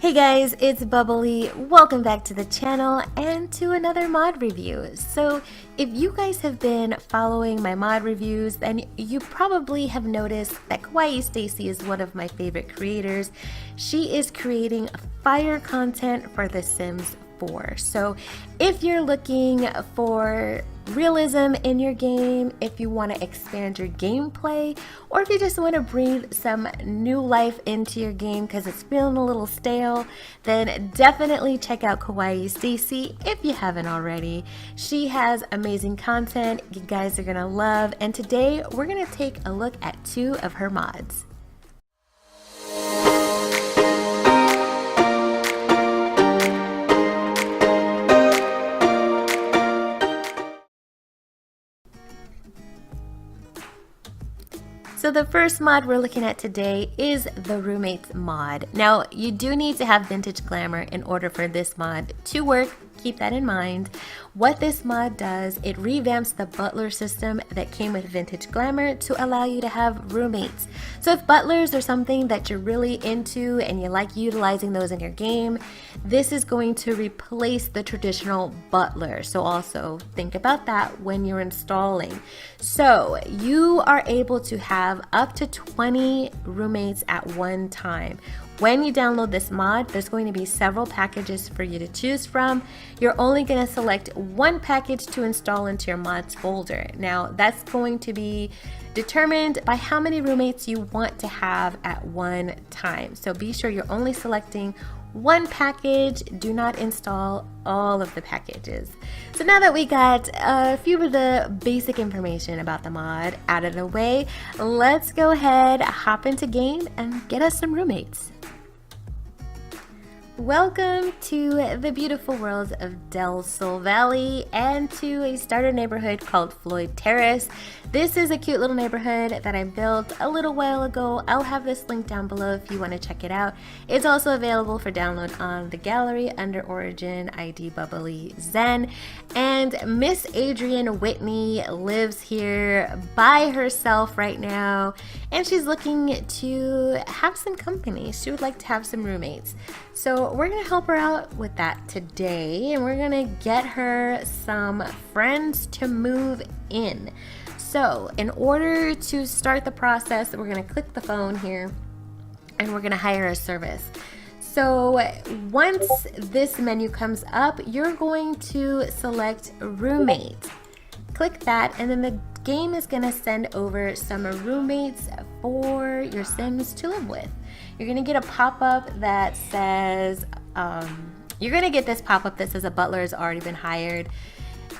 Hey guys, it's Bubbly. Welcome back to the channel and to another mod review. So if you guys have been following my mod reviews, then you probably have noticed that Kawaii Stacy is one of my favorite creators. She is creating fire content for The Sims 4. So if you're looking for realism in your game, if you want to expand your gameplay, or if you just want to breathe some new life into your game because it's feeling a little stale, then definitely check out Kawaii Stacy if you haven't already. She has amazing content you guys are gonna love, and today we're gonna take a look at two of her mods. So the first mod we're looking at today is the Roommates mod. Now, you do need to have Vintage Glamour in order for this mod to work. Keep that in mind. What this mod does, it revamps the butler system that came with Vintage Glamour to allow you to have roommates. So if butlers are something that you're really into and you like utilizing those in your game, this is going to replace the traditional butler. So also think about that when you're installing. So you are able to have up to 20 roommates at one time. When you download this mod, there's going to be several packages for you to choose from. You're only going to select one package to install into your mods folder. Now, that's going to be determined by how many roommates you want to have at one time. So be sure you're only selecting one package. Do not install all of the packages. So now that we got a few of the basic information about the mod out of the way, let's go ahead, hop into game, and get us some roommates. Welcome to the beautiful world of Del Sol Valley and to a starter neighborhood called Floyd Terrace. This is a cute little neighborhood that I built a little while ago. I'll have this link down below if you want to check it out. It's also available for download on the gallery under Origin ID Bubblyzen. And Miss Adrienne Whitney lives here by herself right now, and she's looking to have some company. She would like to have some roommates. So we're gonna help her out with that today, and we're gonna get her some friends to move in. So in order to start the process, we're gonna click the phone here and we're gonna hire a service. So once this menu comes up, you're going to select roommate. Click that, and then the game is gonna send over some roommates for your Sims to live with. You're gonna get a pop-up that says, you're gonna get this pop-up that says a butler has already been hired.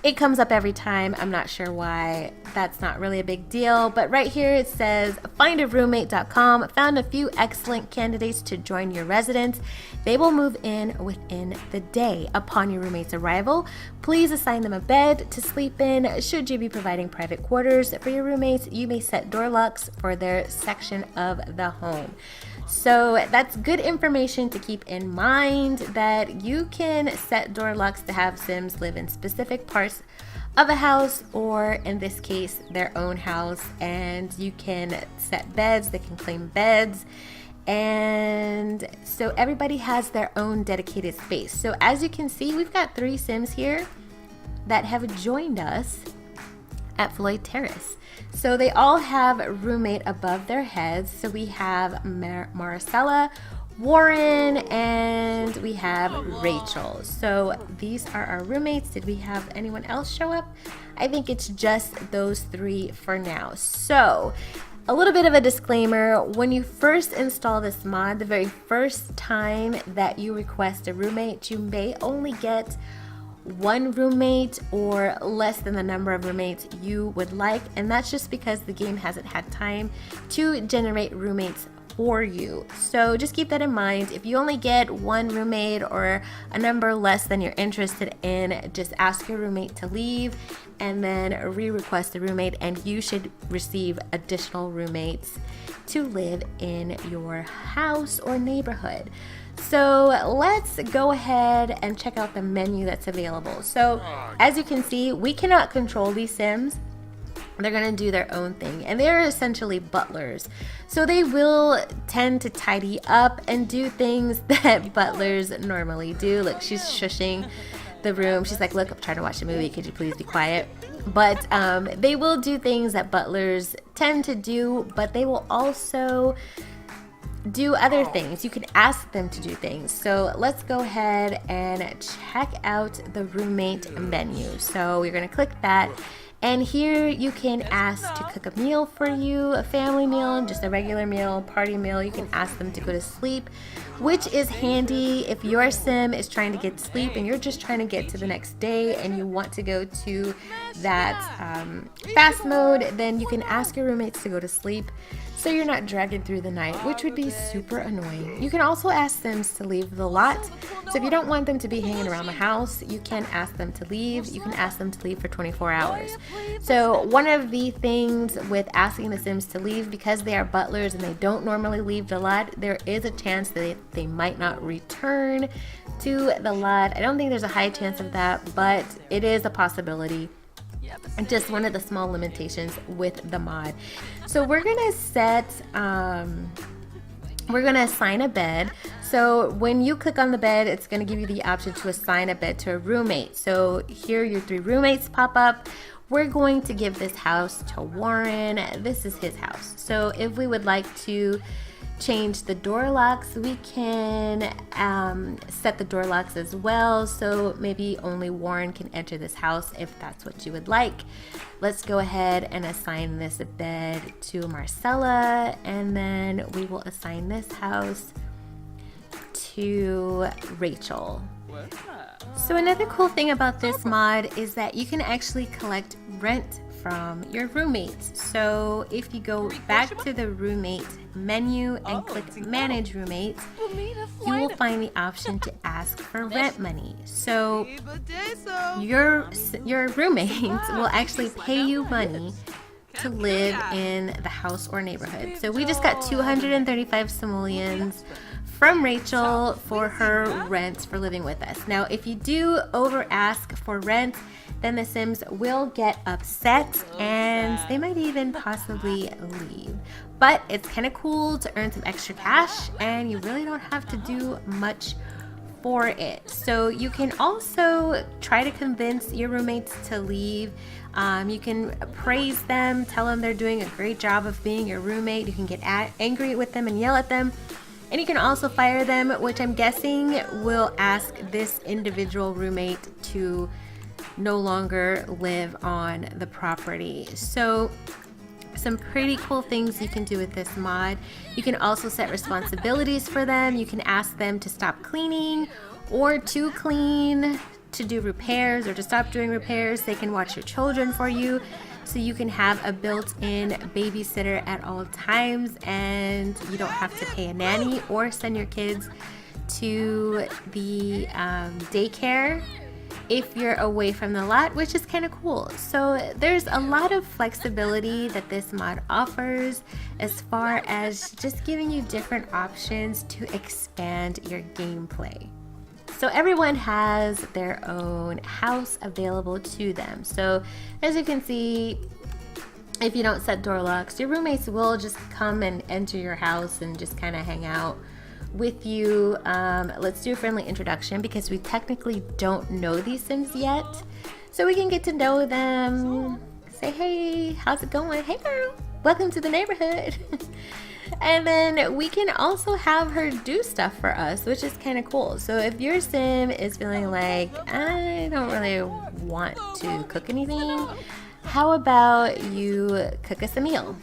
It comes up every time. I'm not sure why. That's not really a big deal. But right here it says, findaroommate.com found a few excellent candidates to join your residence. They will move in within the day. Upon your roommate's arrival, please assign them a bed to sleep in. Should you be providing private quarters for your roommates, you may set door locks for their section of the home. So that's good information to keep in mind, that you can set door locks to have Sims live in specific parts of a house, or in this case their own house, and you can set beds. They can claim beds, and so everybody has their own dedicated space. So as you can see, we've got 3 Sims here that have joined us at Floyd Terrace. So they all have a roommate above their heads. So we have Maricela, Warren, and we have Rachel. So these are our roommates. Did we have anyone else show up? I think it's just those 3 for now. So a little bit of a disclaimer: when you first install this mod, the very first time that you request a roommate, you may only get 1 roommate or less than the number of roommates you would like, and that's just because the game hasn't had time to generate roommates for you. So just keep that in mind. If you only get 1 roommate or a number less than you're interested in, just ask your roommate to leave and then re-request a roommate, and you should receive additional roommates to live in your house or neighborhood. So let's go ahead and check out the menu that's available. So as you can see, we cannot control these Sims. They're gonna do their own thing, and they're essentially butlers. So they will tend to tidy up and do things that butlers normally do. Look, she's shushing the room. She's like, look, I'm trying to watch a movie. Could you please be quiet? But they will do things that butlers tend to do, but they will also do other things. You can ask them to do things. So let's go ahead and check out the roommate menu. So we're gonna click that. And here you can ask to cook a meal for you, a family meal, just a regular meal, party meal. You can ask them to go to sleep, which is handy if your sim is trying to get sleep and you're just trying to get to the next day and you want to go to that fast mode. Then you can ask your roommates to go to sleep so you're not dragging through the night, which would be super annoying. You can also ask Sims to leave the lot. So if you don't want them to be hanging around the house, you can ask them to leave. You can ask them to leave for 24 hours. So one of the things with asking the Sims to leave, because they are butlers and they don't normally leave the lot, there is a chance that they might not return to the lot. I don't think there's a high chance of that, but it is a possibility. Just one of the small limitations with the mod. So we're gonna set we're gonna assign a bed. So when you click on the bed, it's gonna give you the option to assign a bed to a roommate. So here your 3 roommates pop up. We're going to give this house to Warren. This is his house. So if we would like to change the door locks, we can set the door locks as well, so maybe only Warren can enter this house if that's what you would like. Let's go ahead and assign this bed to Marcella, and then we will assign this house to Rachel. So another cool thing about this mod is that you can actually collect rent from your roommates. So if you go back to the roommate menu and click manage roommates, you will find the option to ask for rent money. So your roommates will actually pay you money to live in the house or neighborhood. So we just got 235 simoleons from Rachel for her rent for living with us. Now, if you do over ask for rent, then the Sims will get upset and they might even possibly leave. But it's kind of cool to earn some extra cash and you really don't have to do much for it. So you can also try to convince your roommates to leave. You can praise them, tell them they're doing a great job of being your roommate. You can get angry with them and yell at them. And you can also fire them, which I'm guessing will ask this individual roommate to no longer live on the property. So some pretty cool things you can do with this mod. You can also set responsibilities for them. You can ask them to stop cleaning or to clean, to do repairs or to stop doing repairs. They can watch your children for you. So you can have a built-in babysitter at all times and you don't have to pay a nanny or send your kids to the daycare if you're away from the lot, which is kind of cool. So there's a lot of flexibility that this mod offers as far as just giving you different options to expand your gameplay. So everyone has their own house available to them. So as you can see, if you don't set door locks, your roommates will just come and enter your house and just kind of hang out with you. Let's do a friendly introduction because we technically don't know these Sims yet. So we can get to know them. Say, hey, how's it going? Hey girl, welcome to the neighborhood. And then we can also have her do stuff for us, which is kind of cool. So if your Sim is feeling like, I don't really want to cook anything, how about you cook us a meal?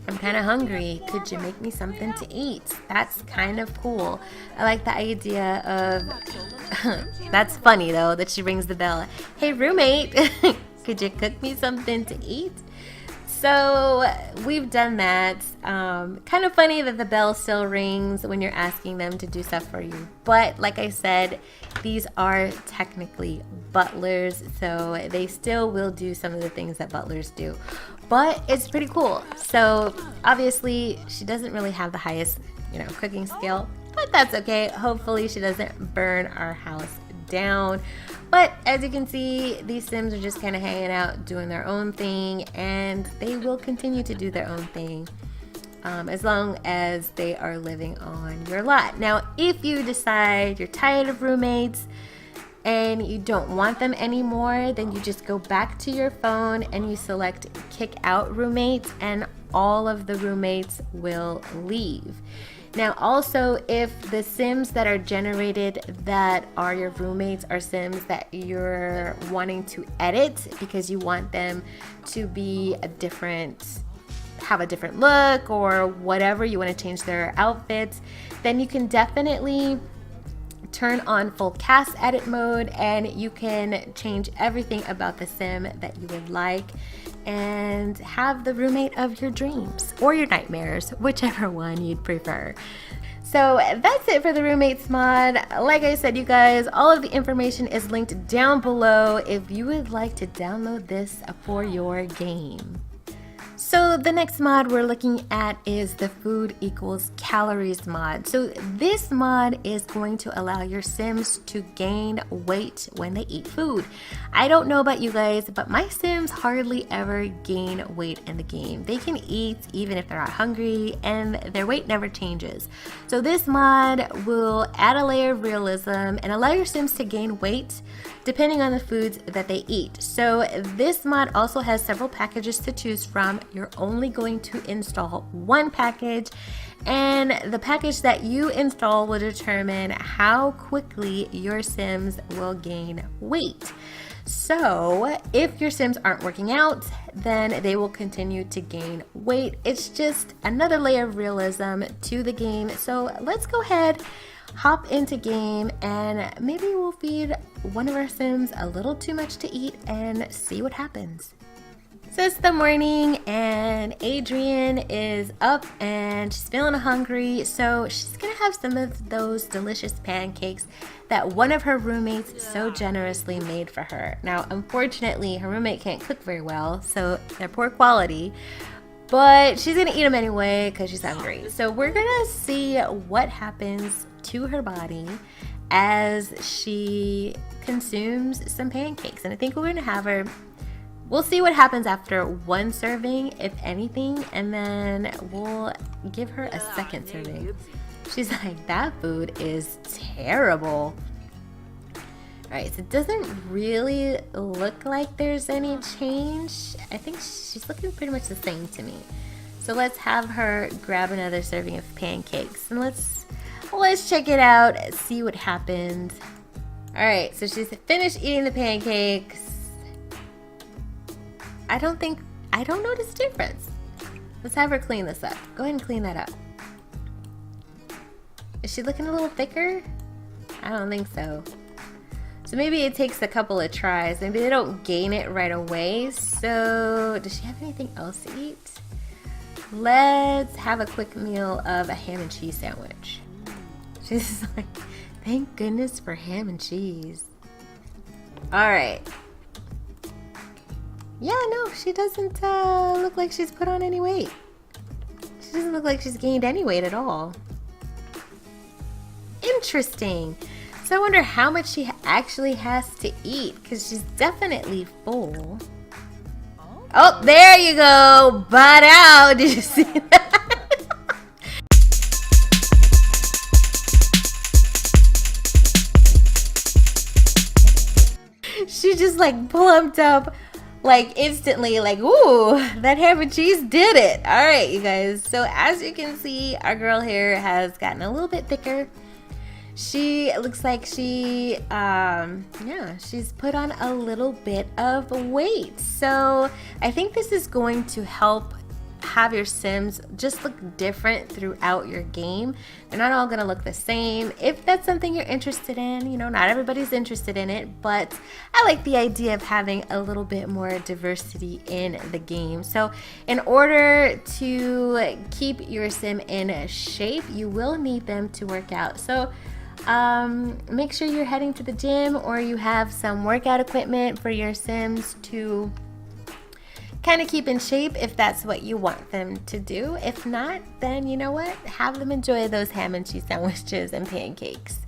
I'm kind of hungry. Could you make me something to eat? That's kind of cool. I like the idea of, that's funny though, that she rings the bell. Hey roommate, could you cook me something to eat? So we've done that. Kind of funny that the bell still rings when you're asking them to do stuff for you. But like I said, these are technically butlers, so they still will do some of the things that butlers do. But it's pretty cool. So obviously she doesn't really have the highest, cooking skill, but that's okay. Hopefully she doesn't burn our house down. But as you can see, these Sims are just kind of hanging out, doing their own thing, and they will continue to do their own thing as long as they are living on your lot. Now, if you decide you're tired of roommates and you don't want them anymore, then you just go back to your phone and you select kick out roommates, and all of the roommates will leave. Now also, if the Sims that are generated that are your roommates are Sims that you're wanting to edit because you want them to be have a different look or whatever, you want to change their outfits, then you can definitely turn on full cast edit mode and you can change everything about the Sim that you would like and have the roommate of your dreams or your nightmares, whichever one you'd prefer. So that's it for the roommates mod. Like I said, you guys, all of the information is linked down below if you would like to download this for your game. So the next mod we're looking at is the food equals calories mod. So this mod is going to allow your Sims to gain weight when they eat food. I don't know about you guys, but my Sims hardly ever gain weight in the game. They can eat even if they're not hungry and their weight never changes. So this mod will add a layer of realism and allow your Sims to gain weight depending on the foods that they eat. So this mod also has several packages to choose from. You're only going to install one package, and the package that you install will determine how quickly your Sims will gain weight. So if your Sims aren't working out, then they will continue to gain weight. It's just another layer of realism to the game. So let's go ahead, hop into game, and maybe we'll feed one of our Sims a little too much to eat and see what happens. So it's the morning and Adrian is up and she's feeling hungry, so she's gonna have some of those delicious pancakes that one of her roommates so generously made for her. Now, unfortunately, her roommate can't cook very well, so they're poor quality, but she's gonna eat them anyway because she's hungry. So we're gonna see what happens to her body as she consumes some pancakes. And I think we're gonna have her, we'll see what happens after one serving, if anything, and then we'll give her a second serving. She's like, that food is terrible. Alright, so it doesn't really look like there's any change. I think she's looking pretty much the same to me. So let's have her grab another serving of pancakes and let's check it out, see what happens. Alright, so she's finished eating the pancakes. I don't notice a difference. Let's have her clean this up. Go ahead and clean that up. Is she looking a little thicker? I don't think so. So maybe it takes a couple of tries. Maybe they don't gain it right away. So does she have anything else to eat? Let's have a quick meal of a ham and cheese sandwich. She's like, thank goodness for ham and cheese. Alright. Yeah, no, she doesn't look like she's put on any weight. She doesn't look like she's gained any weight at all. Interesting. So I wonder how much she actually has to eat, because she's definitely full. Oh, there you go. Butt out. Did you see that? She just like plumped up like instantly, like, ooh, that ham and cheese did it. All right, you guys. So as you can see, our girl here has gotten a little bit thicker. She looks like she, she's put on a little bit of weight. So I think this is going to help have your Sims just look different throughout your game. They're not all gonna look the same. If that's something you're interested in, you know, not everybody's interested in it, but I like the idea of having a little bit more diversity in the game. So in order to keep your Sim in shape, you will need them to work out. So make sure you're heading to the gym or you have some workout equipment for your Sims to kind of keep in shape if that's what you want them to do. If not, then you know what? Have them enjoy those ham and cheese sandwiches and pancakes.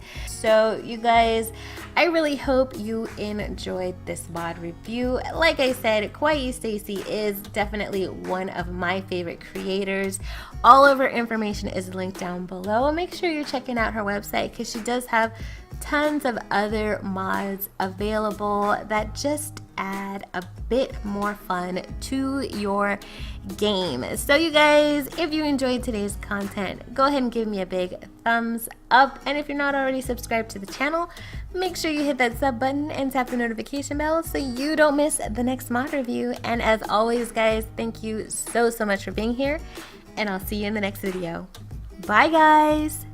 So you guys, I really hope you enjoyed this mod review. Like I said, Kawaii Stacy is definitely one of my favorite creators. All of her information is linked down below. Make sure you're checking out her website because she does have tons of other mods available that just add a bit more fun to your game. So you guys, if you enjoyed today's content, go ahead and give me a big thumbs up, and if you're not already subscribed to the channel, make sure you hit that sub button and tap the notification bell so you don't miss the next mod review. And as always guys, thank you so much for being here, and I'll see you in the next video. Bye guys.